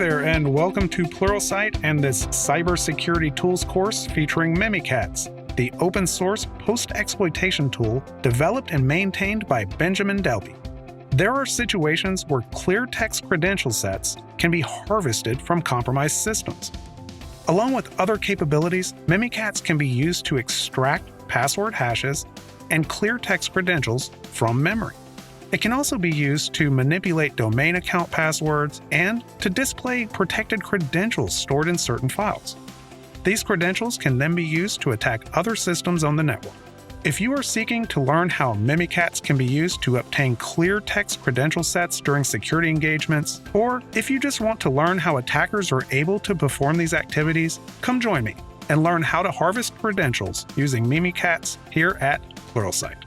there, and welcome to Pluralsight and this cybersecurity tools course featuring Mimikatz, the open source post-exploitation tool developed and maintained by Benjamin Delpy. There are situations where clear text credential sets can be harvested from compromised systems. Along with other capabilities, Mimikatz can be used to extract password hashes and clear text credentials from memory. It can also be used to manipulate domain account passwords and to display protected credentials stored in certain files. These credentials can then be used to attack other systems on the network. If you are seeking to learn how Mimikatz can be used to obtain clear text credential sets during security engagements, or if you just want to learn how attackers are able to perform these activities, come join me and learn how to harvest credentials using Mimikatz here at Pluralsight.